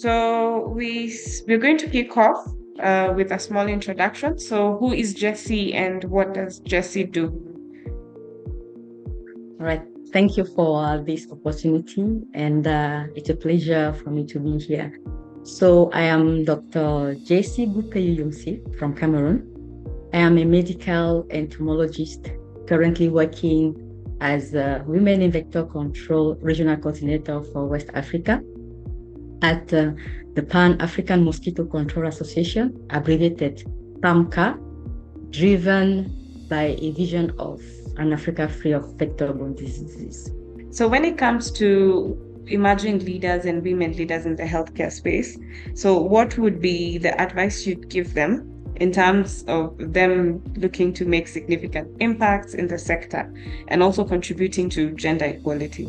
So we're going to kick off with a small introduction. So who is Jessy and what does Jessy do? All right. Thank you for this opportunity, and it's a pleasure for me to be here. So, I am Dr. Jessy Goupeyou-Youmsi from Cameroon. I am a medical entomologist currently working as a Women in Vector Control Regional Coordinator for West Africa at the Pan-African Mosquito Control Association, abbreviated PAMCA, driven by a vision of an Africa free of vector-borne diseases. So when it comes to emerging leaders and women leaders in the healthcare space, so what would be the advice you'd give them in terms of them looking to make significant impacts in the sector and also contributing to gender equality?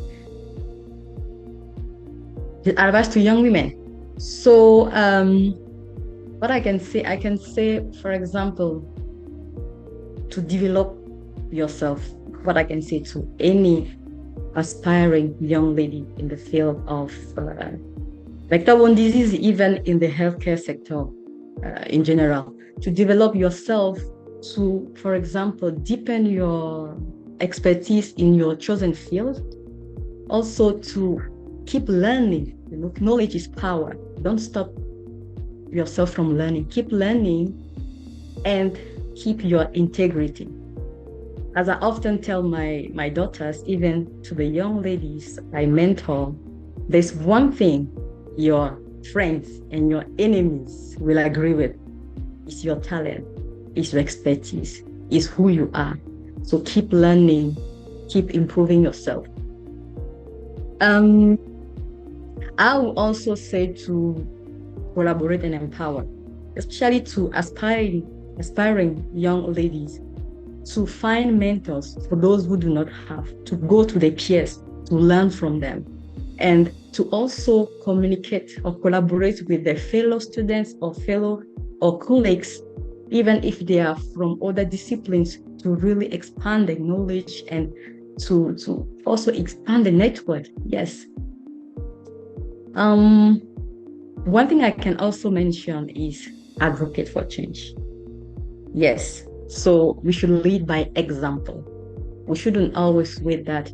The advice to young women. So, what I can say, for example, to develop yourself, what I can say to any aspiring young lady in the field of vector-borne disease, even in the healthcare sector in general, to develop yourself to, for example, deepen your expertise in your chosen field, also to keep learning. Knowledge is power. Don't stop yourself from learning. Keep learning and keep your integrity. As I often tell my daughters, even to the young ladies I mentor, there's one thing your friends and your enemies will agree with. It's your talent, it's your expertise, it's who you are. So keep learning, keep improving yourself. I will also say to collaborate and empower, especially to aspiring young ladies, to find mentors for those who do not have, to go to their peers, to learn from them, and to also communicate or collaborate with their fellow students or colleagues, even if they are from other disciplines, to really expand their knowledge and to also expand the network. Yes. One thing I can also mention is advocate for change. Yes. So we should lead by example. We shouldn't always wait that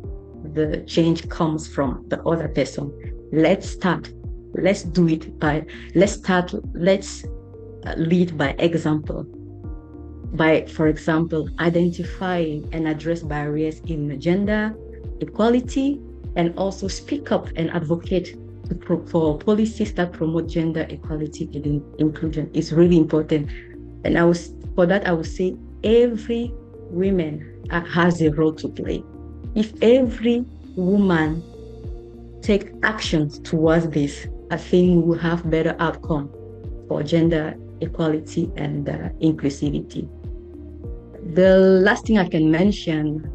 the change comes from the other person. Let's start. Let's do it let's lead by example. By, for example, identifying and address barriers in gender equality, and also speak up and advocate for policies that promote gender equality and inclusion. Is really important. And I would say every woman has a role to play. If every woman take actions towards this, I think we will have better outcome for gender equality and inclusivity. The last thing I can mention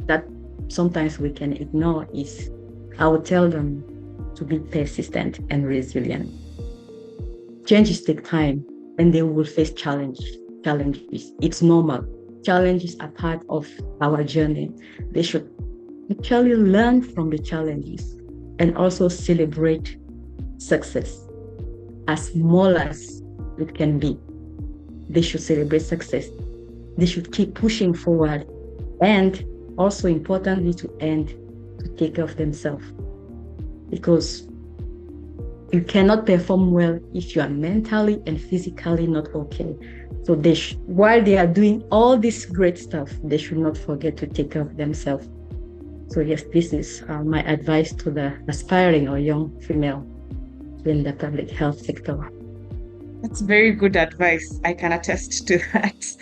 that sometimes we can ignore is I will tell them to be persistent and resilient. Changes take time and they will face challenges. It's normal. Challenges are part of our journey. They should actually learn from the challenges and also celebrate success as small as it can be. They should celebrate success. They should keep pushing forward, and also importantly to take care of themselves, because you cannot perform well if you are mentally and physically not okay. So while they are doing all this great stuff, they should not forget to take care of themselves. So yes, this is my advice to the aspiring or young female in the public health sector. That's very good advice. I can attest to that.